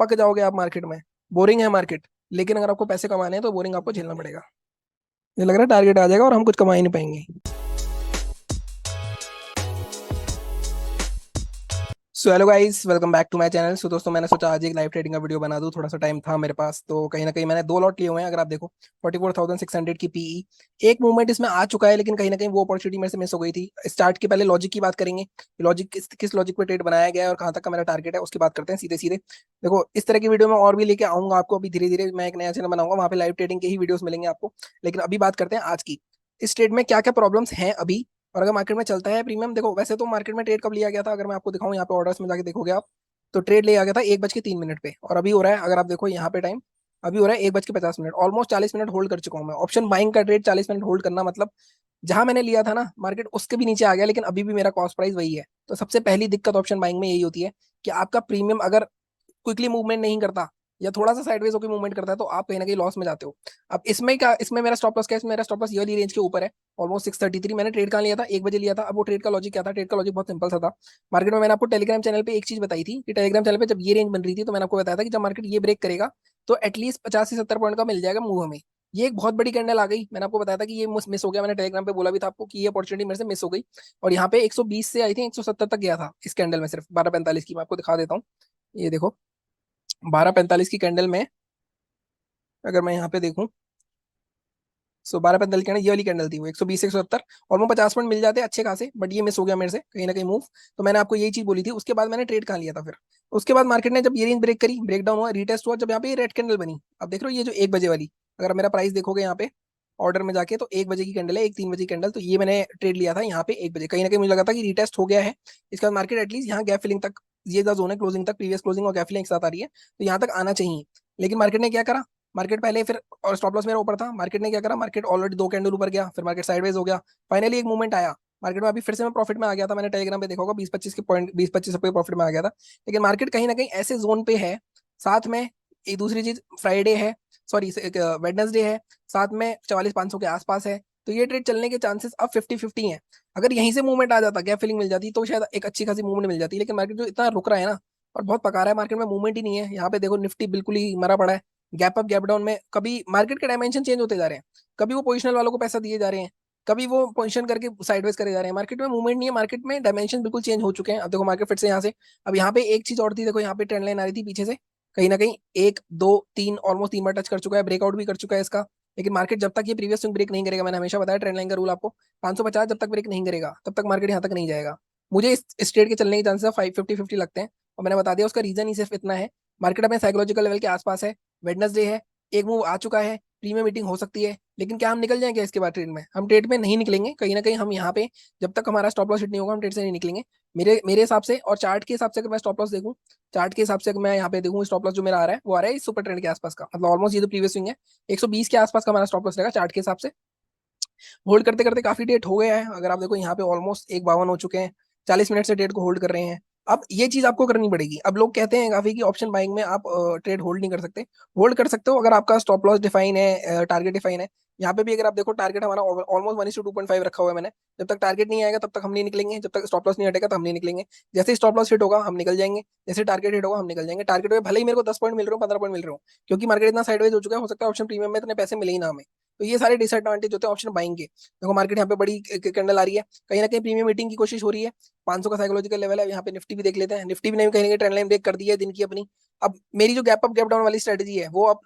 पक जाओगे आप मार्केट में। बोरिंग है मार्केट, लेकिन अगर आपको पैसे कमाने हैं तो बोरिंग आपको झेलना पड़ेगा। ये लग रहा है टारगेट आ जाएगा और हम कुछ कमा ही नहीं पाएंगे। So hello guys, welcome back to my channel. So दोस्तों, मैंने सोचा आज एक लाइव ट्रेडिंग का वीडियो बना दूं। थोड़ा सा टाइम था मेरे पास, तो कहीं ना कहीं मैंने दो लॉट लिए हुए हैं। अगर आप देखो 44,600 की पीई, एक मूवमेंट इसमें आ चुका है, लेकिन कहीं ना कहीं वो अपॉर्चुनिटी मेरे से मिस हो गई थी। स्टार्ट के पहले लॉजिक की बात करेंगे। लॉजिक किस लॉजिक पे ट्रेड बनाया गया है और कहाँ तक का मेरा टारगेट है, उसकी बात करते हैं सीधे सीधे। देखो, इस तरह की वीडियो में और भी लेके आऊंगा आपको। अभी धीरे धीरे मैं एक नया चैनल बनाऊंगा, वहाँ पे लाइव ट्रेडिंग के ही वीडियोस मिलेंगे आपको। लेकिन अभी बात करते हैं आज की। इस ट्रेड में क्या क्या प्रॉब्लम्स हैं अभी, और अगर मार्केट में चलता है प्रीमियम। देखो, वैसे तो मार्केट में ट्रेड कब लिया गया था, अगर मैं आपको दिखाऊं यहाँ पे ऑर्डर्स में जाके देखोगे आप, तो ट्रेड ले आ गया था 1:03 पे। और अभी हो रहा है, अगर आप देखो यहाँ पे टाइम, अभी हो रहा है 1:50। ऑलमोस्ट 40 मिनट होल्ड कर चुका हूँ मैं। ऑप्शन बाइंग का ट्रेड 40 मिनट होल्ड करना मतलब, जहां मैंने लिया था ना मार्केट उसके भी नीचे आ गया, लेकिन अभी भी मेरा कॉस्ट प्राइस वही है। तो सबसे पहली दिक्कत ऑप्शन बाइंग में यही होती है कि आपका प्रीमियम अगर क्विकली मूवमेंट नहीं करता या थोड़ा सा साइडवेज होकर मूवमेंट करता है, तो आप कहीं ना कहीं लॉस में जाते हो। अब इसमें क्या, इसमें मेरा स्टॉप लॉस क्या है? इसमें मेरा स्टॉप लॉस ये वाली रेंज के ऊपर है, ऑलमोस्ट 633। मैंने ट्रेड कहाँ लिया था? 1 बजे लिया था। अब वो ट्रेड का लॉजिक क्या था? ट्रेड का लॉजिक बहुत सिंपल सा था। मार्केट में मैंने आपको टेलीग्राम चैनल पे एक चीज बताई थी कि टेलीग्राम चैनल पे जब ये रेंज बन रही थी, तो मैंने आपको बताया था कि जब मार्केट ये ब्रेक करेगा तो एटलीस्ट 50 से 70 पॉइंट का मिल जाएगा मूव हमें। ये एक बहुत बड़ी कैंडल आ गई। मैंने आपको बताया था कि ये मिस हो गया। मैंने टेलीग्राम पे बोला भी था आपको कि ये अपॉर्चुनिटी मेरे से मिस हो गई। और यहाँ पे 120 से आई थिंक 170 तक गया था इस कैंडल में, सिर्फ 12:45 की। मैं आपको दिखा देता हूँ, ये देखो 12:45 की कैंडल में अगर मैं यहाँ पे देखूं, सो 12:45 कैंडल, ये वाली कैंडल थी वो 120 से 170। और वो 50 पॉइंट मिल जाते अच्छे खासे, बट ये मिस हो गया मेरे से कहीं ना कहीं मूव। तो मैंने आपको यही चीज बोली थी। उसके बाद मैंने ट्रेड कहाँ लिया था फिर? उसके बाद मार्केट ने जब ये रेंज ब्रेक करी, ब्रेक डाउन हुआ, रीटेस्ट हुआ, जब यहाँ पे रेड कैंडल बनी। अब देख रहे हो ये जो 1 बजे वाली, अगर मेरा प्राइस देखोगे यहाँ पे ऑर्डर में जाके, तो 1 बजे की कैंडल है, 1 3 बजे की कैंडल। तो ये मैंने ट्रेड लिया था यहाँ पे 1 बजे। कहीं ना कहीं मुझे लगा था कि रीटेस्ट हो गया है। इसके बाद मार्केट एटलीस्ट यहाँ गैप फिलिंग तक, ये जो जोन है क्लोजिंग तक, प्रीवियस क्लोजिंग और गैप फिलिंग एक साथ आ रही है, तो यहाँ तक आना चाहिए। लेकिन मार्केट ने क्या करा? मार्केट पहले फिर, और स्टॉप लॉस मेरा ऊपर था, मार्केट ने क्या करा? मार्केट ऑलरेडी दो कैंडल ऊपर गया, फिर मार्केट साइडवेज हो गया। फाइनली एक मूवमेंट आया मार्केट में, अभी फिर से मैं प्रॉफिट में आ गया था। मैंने टेलीग्राम पे देखा होगा 20-25 के पॉइंट, 20-25 रुपए प्रॉफिट में आ गया था। लेकिन मार्केट कहीं ना कहीं ऐसे जोन पे है। साथ में एक दूसरी चीज, फ्राइडे है, सॉरी वेडनेसडे है, साथ में 44,500 के आसपास है। तो ये ट्रेड चलने के चांसेस अब 50-50 हैं। अगर यहीं से मूवमेंट आ जाता, गैप फिलिंग मिल जाती, तो शायद एक अच्छी खासी मूवमेंट मिल जाती। लेकिन मार्केट जो इतना रुक रहा है ना, और बहुत पका रहा है, मार्केट में मूवमेंट ही नहीं है। यहाँ पे देखो निफ्टी बिल्कुल ही मरा पड़ा है, गैप अप गैप डाउन में। कभी मार्केट के डायमेंशन चेंज होते जा रहे हैं, कभी वो पोजिशनल वालों को पैसा दिए जा रहे हैं, कभी वो पोजीशन करके साइडवेज करे जा रहे हैं। मार्केट में मूवमेंट नहीं है, मार्केट में डायमेंशन बिल्कुल चेंज हो चुके हैं। अब देखो मार्केट फिर से यहाँ से, अब यहाँ पे एक चीज और थी, देखो यहाँ पे ट्रेंड लाइन आ रही थी पीछे से, कहीं ना कहीं एक दो तीन, ऑलमोस्ट 3 बार टच कर चुका है, ब्रेकआउट भी कर चुका है इसका। लेकिन मार्केट जब तक ये प्रीवियस स्विंग ब्रेक नहीं करेगा, मैंने हमेशा बताया ट्रेंड लाइन का रूल आपको, 550 जब तक ब्रेक नहीं करेगा तब तक मार्केट यहाँ तक नहीं जाएगा। मुझे इस ट्रेड के चलने के चांसेस 550-50 लगते हैं। और मैंने बता दिया उसका रीजन ही सिर्फ इतना है, मार्केट अपने साइकोलॉजिकल लेवल के आसपास है। वेडनेसडे है, एक मूव आ चुका है, प्रीमियम मीटिंग हो सकती है। लेकिन क्या हम निकल जाएंगे इसके बाद ट्रेड में? हम ट्रेड में नहीं निकलेंगे कहीं ना कहीं। हम यहाँ पे जब तक हमारा स्टॉप लॉस हिट नहीं होगा, हम ट्रेड से नहीं निकलेंगे। मेरे मेरे हिसाब से और चार्ट के हिसाब से, अगर मैं स्टॉप लॉस देखूं, चार्ट के हिसाब से अगर मैं यहाँ पे देखूं, स्टॉप लॉस जो मेरा आ रहा है वो आ रहा है इस सुपर ट्रेंड के आसपास का, मतलब ऑलमोस्ट ये जो प्रीवियस स्विंग है 120 के आसपास का हमारा स्टॉप लॉस रहेगा चार्ट के हिसाब से। होल्ड करते करते काफी डेट हो गया है। अगर आप देखो यहाँ पे ऑलमोस्ट 1:52 हो चुके हैं, 40 मिनट से डेट को होल्ड कर रहे हैं। अब ये चीज आपको करनी पड़ेगी। अब लोग कहते हैं काफी कि ऑप्शन बाइंग में आप ट्रेड होल्ड नहीं कर सकते। होल्ड कर सकते हो अगर आपका स्टॉप लॉस डिफाइन है, टारगेट डिफाइन है। यहाँ पे भी अगर आप देखो, टारगेट हमारा ऑलमोस्ट 1:2.5 रखा हुआ है मैंने। जब तक टारगेट नहीं आएगा तब तक हम नहीं निकलेंगे, जब तक स्टॉप लॉस नहीं हटेगा तब हम नहीं निकलेंगे। जैसे ही स्टॉप लॉस हिट होगा हम निकल जाएंगे, जैसे टारगेट हिट होगा हम निकल जाएंगे। टारगेट में भले ही मेरे को 10 पॉइंट मिल रहे हो, 15 पॉइंट मिल रहे हो, क्योंकि मार्केट इतना साइडवेज हो चुका है, हो सकता है ऑप्शन प्रीमियम में इतने पैसे मिले ही ना हमें। तो ये सारे डिसएडवांटेज होते हैं ऑप्शन बाइंग के। देखो मार्केट यहाँ पे बड़ी कैंडल आ रही है, कहीं ना कहीं प्रीमियम मीटिंग की कोशिश हो रही है। 500 का साइकोलॉजिकल लेवल है। यहाँ पे निफ्टी भी देख लेते हैं, निफ्टी भी नहीं कहीं ना कहीं ट्रेंड लाइन ब्रेक कर दी है दिन की अपनी। अब मेरी जो गैप अप गैप डाउन वाली स्ट्रेटेजी है वो आप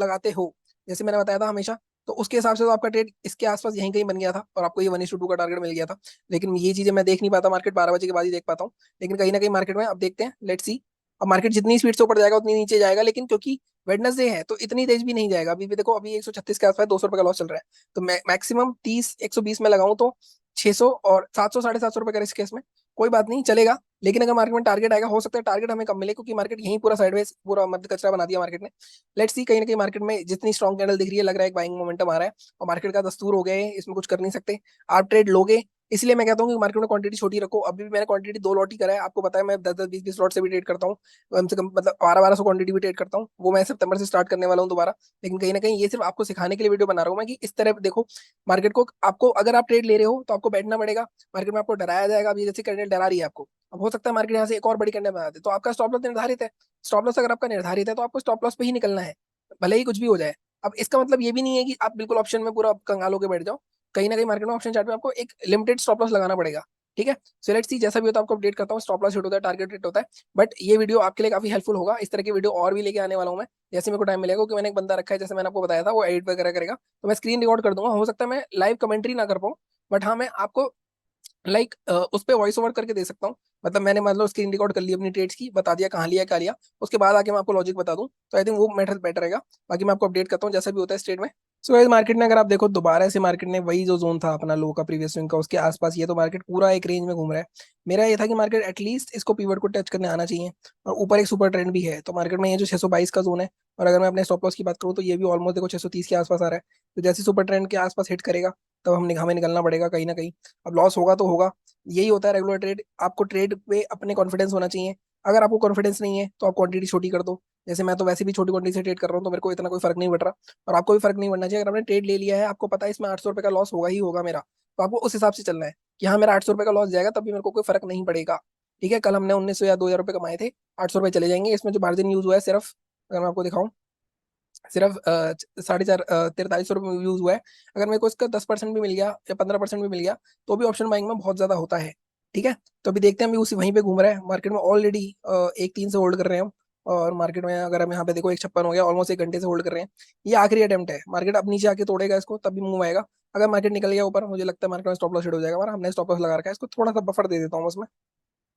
लगाते हो, जैसे मैंने बताया था हमेशा। तो उसके हिसाब से तो आपका ट्रेड इसके आसपास यहीं कहीं बन गया था, और आपको ये 1:2 का टारगेट मिल गया था। लेकिन ये चीजें मैं देख नहीं पाता, मार्केट 12 बजे के बाद ही देख पाता हूँ। लेकिन कहीं ना कहीं मार्केट में अब देखते हैं, लेट्स सी। अब मार्केट जितनी स्पीड से ऊपर जाएगा उतनी नीचे जाएगा, लेकिन क्योंकि वेडनेसडे है तो इतनी तेज भी नहीं जाएगा। अभी भी देखो, अभी 136 के आसपास 200 रुपए का लॉस चल रहा है। तो मैक्सिमम 30, 120 में लगाऊं तो 600 और 700, 750 रुपए का रिस्क केस में कोई बात नहीं चलेगा। लेकिन अगर मार्केट में टारगेट आएगा, हो सकता है टारगेट हमें कम मिले, क्योंकि मार्केट यहीं पूरा साइडवेज, पूरा मध्य कचरा बना दिया मार्केट ने। लेट्स सी, कहीं ना कहीं मार्केट में जितनी स्ट्रॉन्ग कैंडल दिख रही है, लग रहा है एक बाइंग मोमेंटम आ रहा है। और मार्केट का दस्तूर हो गया है, इसमें कुछ कर नहीं सकते। आप ट्रेड लोगे इसलिए मैं कहता हूँ कि मार्केट में क्वांटिटी छोटी रखो। अभी भी मैंने क्वांटिटी 2 लॉट ही करा है, आपको पता है मैं 10-10 20-20 लॉट से भी ट्रेड करता हूँ, कम से कम मतलब 1200-1200 क्वांटिटी भी ट्रेड करता हूँ। वो मैं सितंबर से स्टार्ट करने वाला हूँ दोबारा। लेकिन कहीं ना कहीं ये सिर्फ आपको सिखाने के लिए वीडियो बना रहा हूँ मैं कि इस तरह देखो मार्केट को। आपको अगर आप ट्रेड ले रहे हो तो आपको बैठना पड़ेगा, मार्केट में आपको डराया जाएगा। अभी जैसे कैंडल डरा रही है आपको, अब हो सकता है मार्केट यहाँ से एक और बड़ी कैंडल बना दे, तो आपका स्टॉप लॉस निर्धारित है। स्टॉप लॉस अगर आपका निर्धारित है तो आपको स्टॉप लॉस पे ही निकलना है, भले ही कुछ भी हो जाए। अब इसका मतलब ये भी नहीं है कि आप बिल्कुल ऑप्शन में पूरा कंगाल होकर बैठ जाओ। कहीं ना कहीं मार्केट में ऑप्शन चार्ट में आपको एक लिमिटेड स्टॉप लॉस लगाना पड़ेगा। ठीक है, सो लेट्स सी, जैसा भी होता है आपको अपडेट करता हूँ। स्टॉप लॉस हिट होता है, टारगेट हिट होता है। बट ये वीडियो आपके लिए काफी हेल्पफुल होगा। इस तरह की वीडियो और भी लेके आने वाला हूँ मैं, जैसे मेरे को टाइम मिलेगा, क्योंकि मैंने एक बंदा रखा है, जैसे मैंने आपको बताया था, वो एडिट वगैरह करेगा। तो मैं स्क्रीन रिकॉर्ड कर दूंगा, हो सकता है मैं लाइव कमेंट्री ना कर पाऊँ, बट हाँ मैं आपको उस पर वॉइस ओवर करके दे सकता हूँ। मतलब मैंने मतलब स्क्रीन रिकॉर्ड कर ली अपनी ट्रेड्स की, बता दिया कहाँ लिया क्या लिया, उसके बाद आके मैं आपको लॉजिक बता दूं, तो आई थिंक वो मैटर बेटर रहेगा। बाकी मैं आपको अपडेट करता हूँ जैसा भी होता है इस ट्रेड में। सो इस मार्केट ने, अगर आप देखो दोबारा से मार्केट ने वही जो जोन था अपना लो का प्रीवियस स्विंग का, उसके आसपास, ये तो मार्केट पूरा एक रेंज में घूम रहा है। मेरा ये था कि मार्केट एटलीस्ट इसको पीवट को टच करने आना चाहिए, और ऊपर एक सुपर ट्रेंड भी है। तो मार्केट में ये जो 622 का जोन है, और अगर मैं अपने स्टॉप लॉस की बात करूँ तो ये भी ऑलमोस्ट देखो 630 के आसपास आ रहा है। तो जैसे सुपर ट्रेंड के आसपास हिट करेगा तब हमें निकलना पड़ेगा कहीं ना कहीं। अब लॉस होगा तो होगा, यही होता है रेगुलर ट्रेड। आपको ट्रेड पे अपने कॉन्फिडेंस होना चाहिए। अगर आपको कॉन्फिडेंस नहीं है तो आप क्वांटिटी छोटी कर दो। जैसे मैं तो वैसे भी छोटी क्वांटिटी से ट्रेड कर रहा हूँ, तो मेरे को इतना कोई फर्क नहीं पड़ रहा। और आपको भी फर्क नहीं पड़ना चाहिए। अगर आपने ट्रेड ले लिया है, आपको पता है इसमें 800 रुपये का लॉस होगा ही होगा मेरा, तो आपको उस हिसाब से चलना है कि हाँ मेरा 800 रुपये का लॉस जाएगा तब भी मेरे को कोई फर्क नहीं पड़ेगा। ठीक है, कल हमने 1900 या 2000 रुपये कमाए थे, 800 रुपये चले जाएंगे। इसमें जो मार्जिन यूज हुआ है सिर्फ, अगर मैं आपको दिखाऊं, सिर्फ 4300 रुपये यूज हुआ है। अगर मेरे को इसका 10% भी मिल गया या 15% भी मिल गया, तो भी ऑप्शन बाइंग में बहुत ज्यादा होता है। ठीक है, तो अभी देखते हैं, अभी उसी वहीं पे घूम रहा है मार्केट में ऑलरेडी। 1-3 से होल्ड कर रहे हैं हम। और मार्केट में अगर हम यहाँ पे देखो 156 हो गया, ऑलमोस्ट 1 घंटे से होल्ड कर रहे हैं। ये आखिरी अटेम्प्ट है, मार्केट अब नीचे आके तोड़ेगा इसको तब भी मूव आएगा। अगर मार्केट निकल गया ऊपर, मुझे लगता है मार्केट में स्टॉप लॉस हिट हो जाएगा हमारा। हमने स्टॉप लॉस लगा रखा है, इसको थोड़ा सा बफर दे देता हूँ उसमें,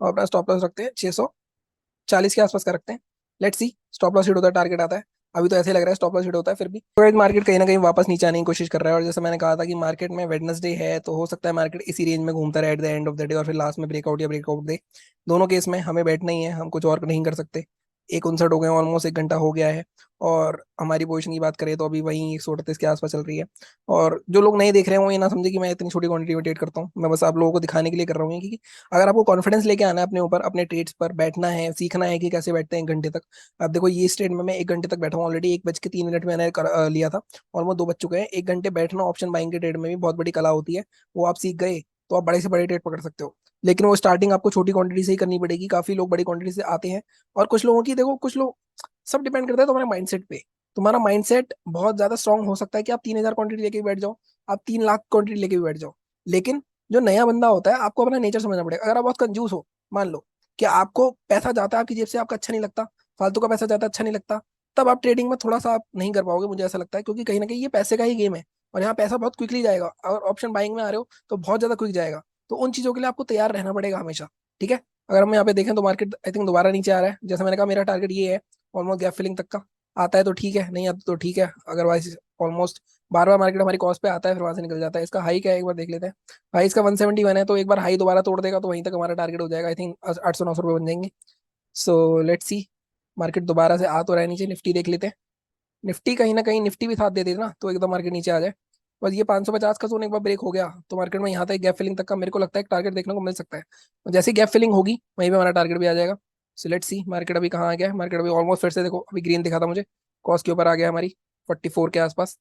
और अपना स्टॉप लॉस रखते हैं 640 के आसपास का रखते हैं। Let's see stop loss hit होता है, टारगेट आता है। अभी तो ऐसे ही लग रहा है स्टॉप लॉस हिट होता है, फिर भी तो मार्केट कहीं ना कहीं वापस नीचे आने की कोशिश कर रहा है। और जैसे मैंने कहा था कि मार्केट में वेडनेसडे है, तो हो सकता है मार्केट इसी रेंज में घूमता रहे at the end of the day, और फिर लास्ट में ब्रेकआउट या ब्रेकआउट दे। दोनों केस में हमें बैठना ही है, हम कुछ और नहीं कर सकते। 1:59 हो गए, ऑलमोस्ट 1 घंटा हो गया है। और हमारी पोजीशन की बात करें तो अभी वहीं 138 के आसपास चल रही है। और जो लोग नहीं देख रहे हैं वो ये ना समझे कि मैं इतनी छोटी क्वांटिटी में ट्रेड करता हूँ, मैं बस आप लोगों को दिखाने के लिए कर रहा हूँ कि अगर आपको कॉन्फिडेंस लेके आना है अपने ऊपर, अपने ट्रेड्स पर बैठना है, सीखना है कि कैसे बैठते हैं 1 घंटे तक। अब देखो ये ट्रेड में मैं 1 घंटे तक बैठा हूँ ऑलरेडी, 1:03 मैंने लिया था, ऑलमोस्ट 2 बज चुके हैं। 1 घंटे बैठना ऑप्शन बाइंग के ट्रेड में भी बहुत बड़ी कला होती है। वो आप सीख गए तो आप बड़े से बड़े ट्रेड पकड़ सकते हो। लेकिन वो स्टार्टिंग आपको छोटी क्वांटिटी से ही करनी पड़ेगी। काफी लोग बड़ी क्वांटिटी से आते हैं, और कुछ लोगों की देखो, कुछ लोग, सब डिपेंड करता है तुम्हारे माइंडसेट पे। तुम्हारा माइंडसेट बहुत ज्यादा स्ट्रांग हो सकता है कि आप 3000 क्वांटिटी लेके भी बैठ जाओ, आप 3 लाख क्वांटिटी लेके भी बैठ जाओ। लेकिन जो नया बंदा होता है, आपको अपना नेचर समझना पड़ेगा। अगर आप बहुत कंजूस हो, मान लो कि आपको पैसा जाता है आपकी जेब से, आपका अच्छा नहीं लगता, फालतू का पैसा जाता है, अच्छा नहीं लगता, तब आप ट्रेडिंग में थोड़ा सा आप नहीं कर पाओगे, मुझे ऐसा लगता है। क्योंकि कहीं ना कहीं ये पैसे का ही गेम है, और यहाँ पैसा बहुत क्विकली जाएगा। अगर ऑप्शन बाइंग में आ रहे हो तो बहुत ज्यादा क्विक जाएगा। तो उन चीजों के लिए आपको तैयार रहना पड़ेगा हमेशा। ठीक है, अगर हम यहाँ पे देखें तो मार्केट आई थिंक दोबारा नीचे आ रहा है। जैसे मैंने कहा मेरा टारगेट ये है, ऑलमोस्ट गैप फिलिंग तक का। आता है तो ठीक है, नहीं आता तो ठीक है। अदरवाइज ऑलमोस्ट बार बार मार्केट हमारी कॉस्ट पे आता है, फिर वहां से निकल जाता है। इसका हाई क्या है एक बार देख लेते हैं। हाई इसका 171 है, तो एक बार हाई दोबारा तोड़ देगा तो वहीं तक हमारा टारगेट हो जाएगा। आई थिंक 800-900 रुपये बन जाएंगे। सो लेट्स सी, मार्केट दोबारा से आ तो रहा है नीचे। निफ्टी देख लेते हैं। निफ्टी कहीं ना कहीं, निफ्टी भी साथ दे देती ना तो एकदम मार्केट नीचे आ जाए। बस ये 550 का जोन एक बार ब्रेक हो गया तो मार्केट में यहाँ तक गैप फिलिंग तक का मेरे को लगता है एक टारगेट देखने को मिल सकता है। और जैसे गैप फिलिंग होगी वहीं पे हमारा टारगेट भी आ जाएगा। सो लेट्स सी मार्केट अभी कहाँ आ गया है। मार्केट अभी ऑलमोस्ट, फिर से देखो अभी ग्रीन दिखा था मुझे, कॉस्ट के ऊपर आ गया हमारी 44 के आसपास।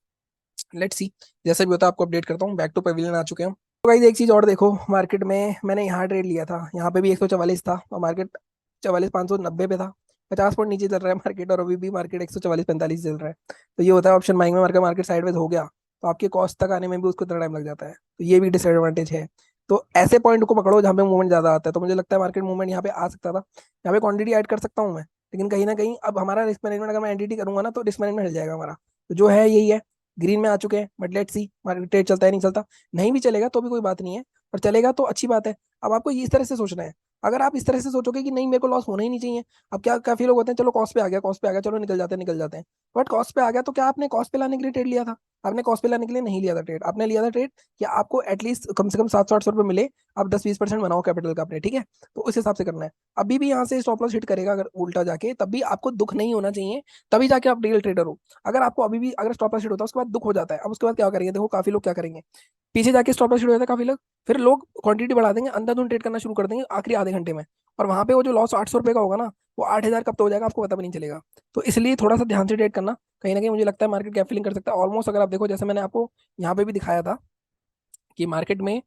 लेट्स सी, जैसा भी होता है आपको अपडेट करता हूँ। बैक टू पवेलियन आ चुके हैं हम। तो भाई एक चीज और देखो, मार्केट में मैंने यहाँ ट्रेड लिया था, यहाँ पे भी 144 था, और मार्केट 44,590 पे था। 50 पॉइंट नीचे चल रहा है मार्केट, और अभी भी मार्केट 144-45 चल रहा है। तो ये होता है ऑप्शन बाइंग में, मार्केट मार्केट साइडवेज हो गया तो आपके कॉस्ट तक आने में भी उसको इतना टाइम लग जाता है, तो ये भी डिसएडवांटेज है। तो ऐसे पॉइंट को पकड़ो जहाँ पे मूवमेंट ज्यादा आता है। तो मुझे लगता है मार्केट मूवमेंट यहाँ पे आ सकता था, यहाँ पे क्वांटिटी ऐड कर सकता हूँ मैं। लेकिन कहीं ना कहीं अब हमारा रिस्क मैनेजमेंट, अगर मैं एनडीटी करूंगा ना तो रिस्क मैनेजमेंट हिल जाएगा हमारा। तो जो है यही है, ग्रीन में आ चुके हैं। But let's see market trade चलता है नहीं चलता, नहीं भी चलेगा तो भी कोई बात नहीं है, और चलेगा तो अच्छी बात है। अब आपको इस तरह से सोचना है। अगर आप इस तरह से सोचोगे कि नहीं मेरे को लॉस होना ही नहीं चाहिए, अब क्या, काफी लोग होते हैं चलो कॉस्ट पे आ गया, कॉस्ट पे आ गया, चलो निकल जाते हैं निकल जाते हैं। बट कॉस्ट पे आ गया तो क्या आपने कॉस्ट पे लाने के लिए ट्रेड लिया था? आपने कॉस्ट पे लाने के लिए नहीं लिया था ट्रेड, आपने लिया था ट्रेड कि आपको एटलीस्ट कम से कम 700-800 रुपये मिले। आप 10-20% बनाओ कैपिटल का अपने, ठीक है? तो उस हिसाब से करना है। अभी भी यहाँ से स्टॉप लॉस हिट करेगा अगर उल्टा जाके, तब भी आपको दुख नहीं होना चाहिए, तभी जाके आप रियल ट्रेडर हो। अगर आपको अभी भी अगर स्टॉप लॉस हिट होता है उसके बाद दुख हो जाता है, अब उसके बाद क्या करेंगे? देखो काफी लोग क्या करेंगे, पीछे जाके स्टॉप लॉस शुरू हो जाता है काफी लोग, फिर लोग क्वांटिटी बढ़ा देंगे, अंधाधुंध ट्रेड करना शुरू कर देंगे आखिरी आधे घंटे में, और वहां पे वो जो लॉस 800 रुपये का होगा ना, वो 8,000 कब तो हो जाएगा आपको पता भी नहीं चलेगा। तो इसलिए थोड़ा सा ध्यान से ट्रेड करना, कहीं ना कहीं मुझे लगता है मार्केट गैप फिलिंग कर सकता है ऑलमोस्ट। अगर आप देखो जैसे मैंने आपको यहाँ पे भी दिखाया था कि मार्केट में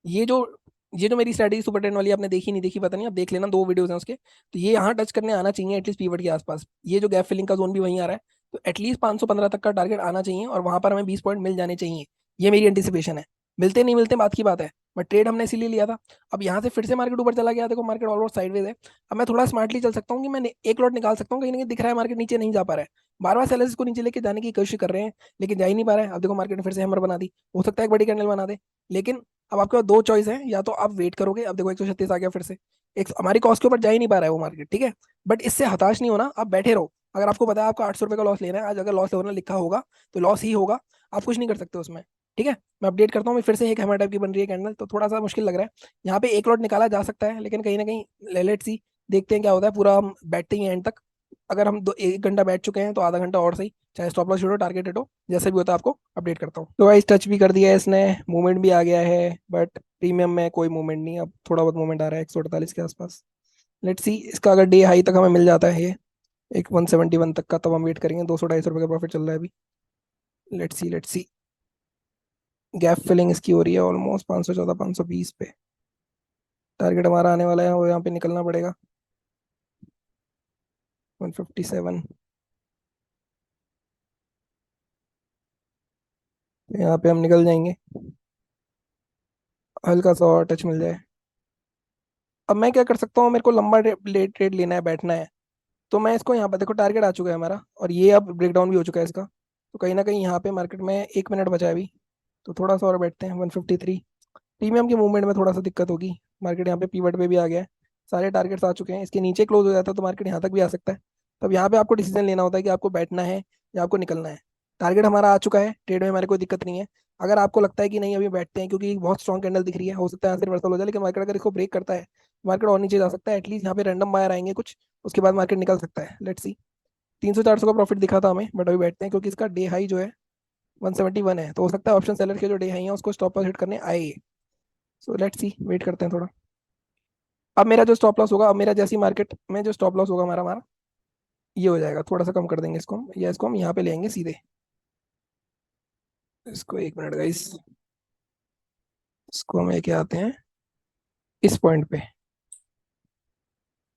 ये जो ये जो मेरी स्ट्रेटेजी सुपर ट्रेंड वाली आपने देखी नहीं देखी पता नहीं, आप देख लेना, दो वीडियोस हैं उसके, तो ये यहाँ टच करने आना चाहिए एटलीस्ट पीवट के आसपास, ये जो गैप फिलिंग का जोन भी वहीं आ रहा है, तो एटलीस्ट 515 तक का टारगेट आना चाहिए और वहां पर हमें 20 पॉइंट मिल जाने चाहिए। ये मेरी एंटिसिपेशन है। मिलते नहीं मिलते बात की बात है, बट ट्रेड हमने इसीलिए लिया था। अब यहाँ से फिर से मार्केट ऊपर चला गया, देखो मार्केट ऑलमोस्ट साइडवेज है। अब मैं थोड़ा स्मार्टली चल सकता हूँ कि मैं एक लॉट निकाल सकता हूँ, कहीं ना कहीं दिख रहा है मार्केट नीचे नहीं जा पा रहा है, बार बार सेलर्स को नीचे लेके जाने की कोशिश कर रहे हैं, लेकिन जा ही नहीं पा रहा है। अब देखो मार्केट ने फिर से हैमर बना दी, हो सकता है एक बड़ी कैंडल बना दे, लेकिन अब आपके पास दो चॉइस है, या तो आप वेट करोगे, अब देखो 136 आ गया फिर से, एक हमारी कॉस्ट के ऊपर जा ही नहीं पा रहा है वो मार्केट, ठीक है, बट इससे हताश नहीं होना, आप बैठे रहो। अगर आपको पता है आपको 800 रुपये का लॉस लेना है आज, अगर लॉस होना लिखा होगा तो लॉस ही होगा, आप कुछ नहीं कर सकते उसमें। ठीक है, मैं अपडेट करता हूँ, मैं फिर से एक हैमर टाइप की बन रही है कैंडल, तो थोड़ा सा मुश्किल लग रहा है। यहाँ पे एक लॉट निकाला जा सकता है, लेकिन कहीं ना कहीं लेट्स सी, देखते हैं क्या होता है, पूरा हम बैठते ही एंड तक। अगर हम दो एक घंटा बैठ चुके हैं तो आधा घंटा और सही, चाहे स्टॉप लॉस हिट हो टारगेट हिट हो, जैसे भी होता है आपको अपडेट करता हूँ। तो गाइस टच भी कर दिया है इसने, मूवमेंट भी आ गया है, बट प्रीमियम में कोई मूवमेंट नहीं, अब थोड़ा बहुत मूवमेंट आ रहा है 148 के आसपास। लेट्स सी, इसका अगर डे हाई तक हमें मिल जाता है ये, एक 171 तक का, तब हम वेट करेंगे, 200 250 रुपये का प्रॉफिट चल रहा है अभी। लेट्स सी गैप फिलिंग इसकी हो रही है ऑलमोस्ट 514 520 पे, टारगेट हमारा आने वाला है, वो यहाँ पे निकलना पड़ेगा 157। यहाँ पे हम निकल जाएंगे, हल्का सा और टच मिल जाए। अब मैं क्या कर सकता हूँ, मेरे को लंबा ट्रेड लेना है, बैठना है, तो मैं इसको यहाँ पर देखो टारगेट आ चुका है हमारा, और ये अब ब्रेकडाउन भी हो चुका है इसका, तो कहीं ना कहीं यहाँ पे मार्केट में 1 मिनट बचा है अभी, तो थोड़ा सा और बैठते हैं 153। प्रीमियम की मूवमेंट में थोड़ा सा दिक्कत होगी, मार्केट यहाँ पे पीवट पे भी आ गया है, सारे टारगेट्स आ चुके हैं, इसके नीचे क्लोज हो जाता है तो मार्केट यहाँ तक भी आ सकता है। तब यहाँ पे आपको डिसीजन लेना होता है कि आपको बैठना है या आपको निकलना है। टारगेट हमारा आ चुका है, ट्रेड में हमारे कोई दिक्कत नहीं है। अगर आपको लगता है कि नहीं अभी बैठते हैं क्योंकि बहुत स्ट्रॉन्ग कैंडल दिख रही है, हो सकता है यहाँ से रिवर्सल हो जाए, लेकिन मार्केट अगर इसको ब्रेक करता है, मार्केट और नीचे जा सकता है, एटलीस्ट यहाँ पे रैंडम बायर आएंगे कुछ, उसके बाद मार्केट निकल सकता है। लेट्स सी, 300 400 का प्रॉफिट दिखा था हमें, बट अभी बैठते हैं क्योंकि इसका डे हाई जो है 171 है, तो हो सकता है ऑप्शन सेलर के जो डे हाई है उसको स्टॉप लॉस हिट करने आए। सो लेट्स सी, वेट करते हैं थोड़ा। अब मेरा जो स्टॉप लॉस होगा, अब मेरा जैसी मार्केट में जो स्टॉप लॉस होगा हमारा हमारा ये हो जाएगा, थोड़ा सा कम कर देंगे इसको हम, या इसको हम यहाँ पे लेंगे सीधे, इसको एक मिनट गाइस, इसको हम लेके आते हैं इस पॉइंट पे,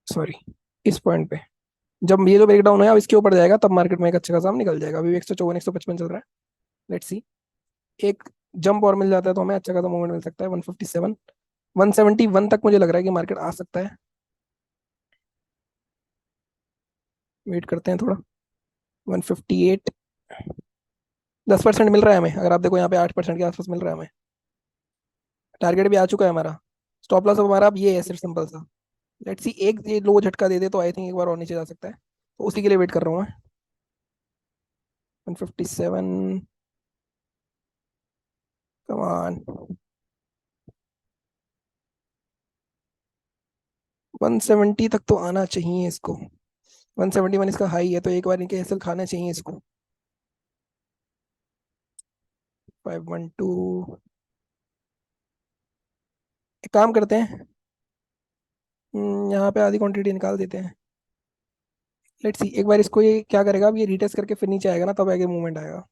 सॉरी इस पॉइंट पे। जब ये जो ब्रेक डाउन है अब इसके ऊपर जाएगा, तब मार्केट में एक अच्छा खासा हम निकल जाएगा। अभी 154 155 चल रहा है, लेट्स सी, एक जंप और मिल जाता है तो हमें अच्छा खासा मूवमेंट मिल सकता है। 157 171 तक मुझे लग रहा है कि मार्केट आ सकता है, वेट करते हैं थोड़ा। 158, 10% मिल रहा है हमें, अगर आप देखो यहाँ पे 8% के आसपास मिल रहा है हमें, टारगेट भी आ चुका है हमारा। स्टॉप लॉस अब हमारा अब ये है सिर्फ सिंपल सा। लेट्स सी, एक ये लो झटका दे दे तो आई थिंक एक बार और नीचे जा सकता है, तो उसी के लिए वेट कर रहा हूँ मैं। 157, कमान, 170 तक तो आना चाहिए इसको, 171 इसका हाई है, तो एक बार इनके एसएल खाना चाहिए इसको। 512, एक काम करते हैं, यहाँ पे आधी क्वांटिटी निकाल देते हैं। लेट्स सी, एक बार इसको ये क्या करेगा, अब ये रिटेस्ट करके फिर नीचे आएगा ना, तब आगे मूवमेंट आएगा।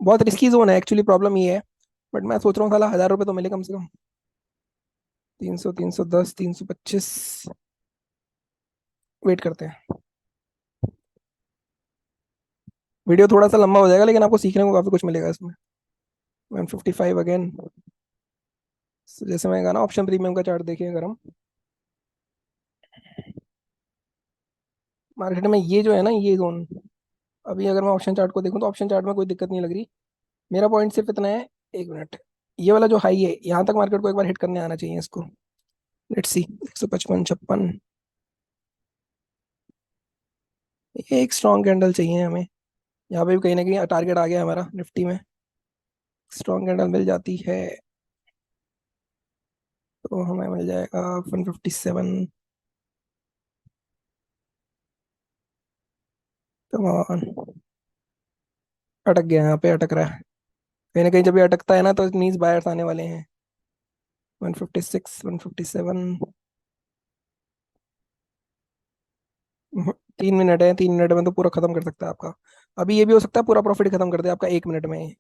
बहुत रिस्की जोन है एक्चुअली, प्रॉब्लम ये है, बट मैं सोच रहा हूँ साला 1,000 रुपये तो मिले कम से कम। 300 310 325, वेट करते हैं। वीडियो थोड़ा सा लंबा हो जाएगा, लेकिन आपको सीखने को काफी कुछ मिलेगा इसमें। 155 अगेन, जैसे मैं कहा ना, ऑप्शन प्रीमियम का चार्ट देखिए अगर हम, मार्केट में ये जो है ना ये जोन, अभी अगर मैं ऑप्शन चार्ट को देखूं तो ऑप्शन चार्ट में कोई दिक्कत नहीं लग रही। मेरा पॉइंट सिर्फ इतना है, एक मिनट, ये वाला जो हाई है यहाँ तक मार्केट को एक बार हिट करने आना चाहिए इसको। लेट्स सी, 155 56, ये एक स्ट्रॉन्ग कैंडल चाहिए हमें। यहाँ पे भी कहीं ना कहीं टारगेट आ गया हमारा निफ्टी में, स्ट्रॉन्ग कैंडल मिल जाती है तो हमें मिल जाएगा 157। कम ऑन, अटक गया, यहाँ पे अटक रहा है। कहीं ना कहीं जब ये अटकता है ना तो मीन्स बायर्स आने वाले हैं। 156, 157। 3 मिनट है, 3 मिनट में तो पूरा खत्म कर सकता है आपका। अभी ये भी हो सकता है पूरा प्रॉफिट खत्म कर दे आपका 1 मिनट में।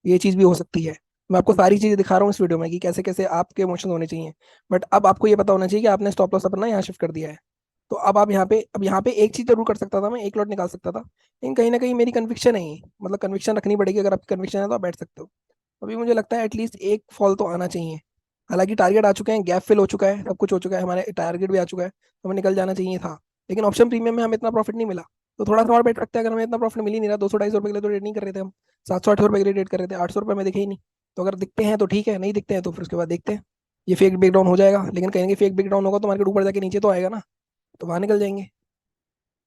ये चीज भी हो सकती है। मैं आपको सारी चीजें दिखा रहा हूँ इस वीडियो में कि कैसे कैसे आपके इमोशन होने चाहिए। बट अब आपको ये पता होना चाहिए कि आपने स्टॉप लॉस अपना यहाँ शिफ्ट कर दिया है। तो अब आप यहाँ पे, अब यहाँ पे एक चीज जरूर कर सकता था, मैं एक लॉट निकाल सकता था, लेकिन कहीं ना कहीं मेरी कन्विक्शन है ये, मतलब कन्विक्शन रखनी पड़ेगी। अगर आपकी कन्विक्शन है तो आप बैठ सकते हो। अभी मुझे लगता है एटलीस्ट एक फॉल तो आना चाहिए। हालांकि टारगेट आ चुके हैं, गैप फिल हो चुका है, सब कुछ हो चुका है, हमारे टारगेट भी आ चुका है, तो हमें निकल जाना चाहिए था। लेकिन ऑप्शन प्रीमियम में हमें इतना प्रॉफिट नहीं मिला। तो थोड़ा सा और बेट रखते हैं। अगर हमें इतना प्रॉफिट मिल ही नहीं रहा, 200 250 रुपए के लिए तो ट्रेड नहीं कर रहे थे हम। 700 800 रुपए के लिए ट्रेड कर रहे थे, 800 रुपए में दिखे ही नहीं। तो अगर दिखते हैं तो ठीक है, नहीं दिखते हैं तो फिर उसके बाद देखते हैं। ये फेक ब्रेक डाउन हो जाएगा, लेकिन कहीं फेक ब्रेक डाउन होगा तो मार्केट ऊपर जाके नीचे तो आएगा ना, तो वहां निकल जाएंगे।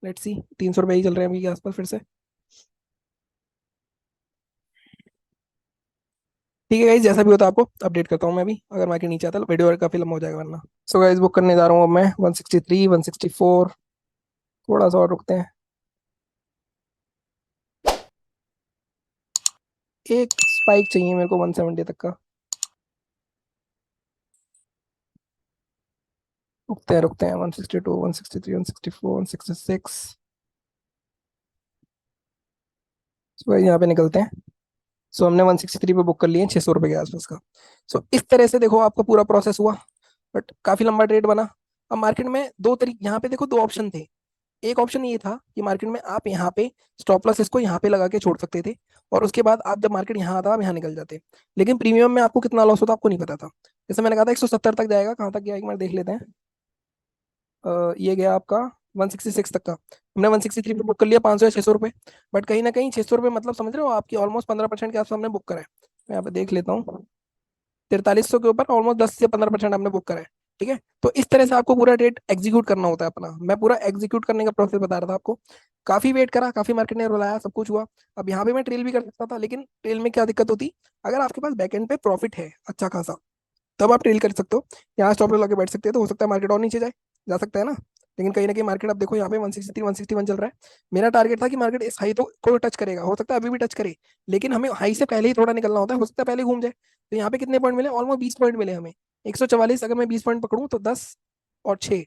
लेट्स सी, 300 रुपए ही चल रहे हैं अभी के आसपास फिर से। ठीक है गाइस, जैसा भी होता है आपको अपडेट करता हूँ मैं भी, अगर मार्केट नीचे आता है तो वीडियो काफी लंबा हो जाएगा वरना। सो गाइस, बुक करने जा रहा हूँ अब मैं 163, 164। थोड़ा सा और रुकते हैं। एक स्पाइक चाहिए मेरे को 170 तक का। रुकते हैं 162, 163, 164, 166। सो गाइस, यहाँ पे निकलते हैं। सो हमने 163 पे बुक कर लिए 600 रुपए के आसपास का। सो इस तरह से देखो आपका पूरा प्रोसेस हुआ। बट काफी लंबा ट्रेड बना। अब मार्केट में दो तरीके, यहाँ पे देखो दो ऑप्शन थे। एक ऑप्शन ये था कि मार्केट में आप यहाँ पे स्टॉप लॉस इसको यहाँ पे लगा के छोड़ सकते थे, और उसके बाद आप जब मार्केट यहाँ आता आप यहाँ निकल जाते। लेकिन प्रीमियम में आपको कितना लॉस होता आपको नहीं पता था। जैसे मैंने कहा था 170 तक जाएगा, कहाँ तक गया एक बार देख लेते हैं। ये गया आपका 166 तक का। हमने 163 पे बुक कर लिया, 500 या 600 रुपये। बट कहीं ना कहीं 600 रुपये मतलब समझ रहे हो, आपकी ऑलमोस्ट 15% के आसपास हमने बुक करा है। मैं यहाँ पे देख लेता हूँ। 4300 के ऊपर ऑलमोस्ट 10 से 15% आपने बुक करा है। ठीक है, तो इस तरह से आपको पूरा ट्रेड एग्जीक्यूट करना होता है अपना। मैं पूरा एग्जीक्यूट करने का प्रोसेस बता रहा था आपको। काफी वेट करा, काफी मार्केट ने रुलाया, सब कुछ हुआ। अब यहाँ पे मैं ट्रेल भी कर सकता था, लेकिन ट्रेल में क्या दिक्कत होती, अगर आपके पास बैक एंड पे प्रॉफिट है अच्छा खासा, तब आप ट्रेल कर सकते हो। यहाँ स्टॉप लगा के बैठ सकते हैं, तो हो सकता है मार्केट और नीचे जाए, जा सकता है ना। लेकिन कहीं ना कहीं मार्केट, अब देखो यहाँ पे 163 161 चल रहा है। मेरा टारगेट था कि मार्केट इस हाई तो को टच करेगा, हो सकता है अभी भी टच करे, लेकिन हमें हाई से पहले ही थोड़ा निकलना होता है, हो सकता है पहले घूम जाए। तो यहाँ पे कितने पॉइंट मिले, ऑलमोस्ट 20 पॉइंट मिले हमें। 144, अगर मैं 20 पॉइंट पकड़ूँ तो 10 और 6,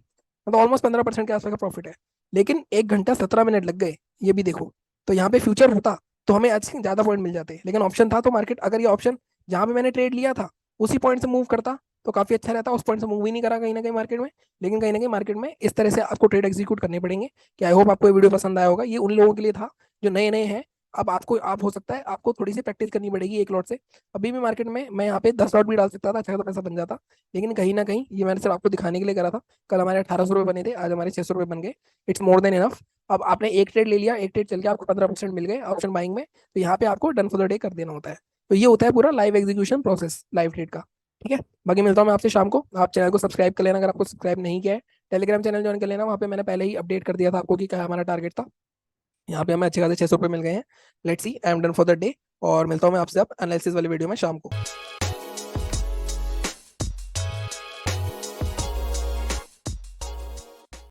मतलब ऑलमोस्ट 15% के आसपास का प्रॉफिट है। लेकिन 1 घंटा 17 मिनट लग गए, ये भी देखो। तो यहाँ पे फ्यूचर होता तो हमें अच्छे ज्यादा पॉइंट मिल जाते, लेकिन ऑप्शन था तो मार्केट, अगर ये ऑप्शन जहां पे मैंने ट्रेड लिया था उसी पॉइंट से मूव करता तो काफी अच्छा रहता। उस पॉइंट से मूव ही नहीं करा कहीं ना कहीं मार्केट में। लेकिन कहीं ना कहीं मार्केट में इस तरह से आपको ट्रेड एग्जीक्यूट करने पड़ेंगे। कि आई होप आपको ये वीडियो पसंद आया होगा। ये उन लोगों के लिए था जो नए नए हैं। अब आपको, आप हो सकता है आपको थोड़ी सी प्रैक्टिस करनी पड़ेगी एक लॉट से। अभी भी मार्केट में मैं यहाँ पे 10 लॉट भी डाल सकता था, अच्छा खासा पैसा बन जाता। लेकिन कहीं ना कहीं ये मैंने सिर्फ आपको दिखाने के लिए करा था। कल हमारे 1800 रुपये बने थे, आज हमारे 600 रुपये बन गए। It's more than enough. अब आपने एक ट्रेड ले लिया, एक ट्रेड चल के आपको 15% मिल गए ऑप्शन बाइंग में, तो यहाँ पे आपको डन फॉर द डे कर देना होता है। तो ये होता है पूरा live execution process live trade का। ठीक है, बाकी मिलता हूँ मैं आपसे शाम को। आप चैनल को सब्सक्राइब कर लेना अगर आपको सब्सक्राइब नहीं किया है। टेलीग्राम चैनल ज्वाइन कर लेना, वहाँ पे मैंने पहले ही अपडेट कर दिया था आपको कि क्या हमारा टारगेट था। यहाँ पे हमें अच्छे खासे 600 रुपये मिल गए हैं। Let's see, I am done for the day. और मिलता हूँ मैं आपसे अब एनालिसिस वाली वीडियो में शाम को।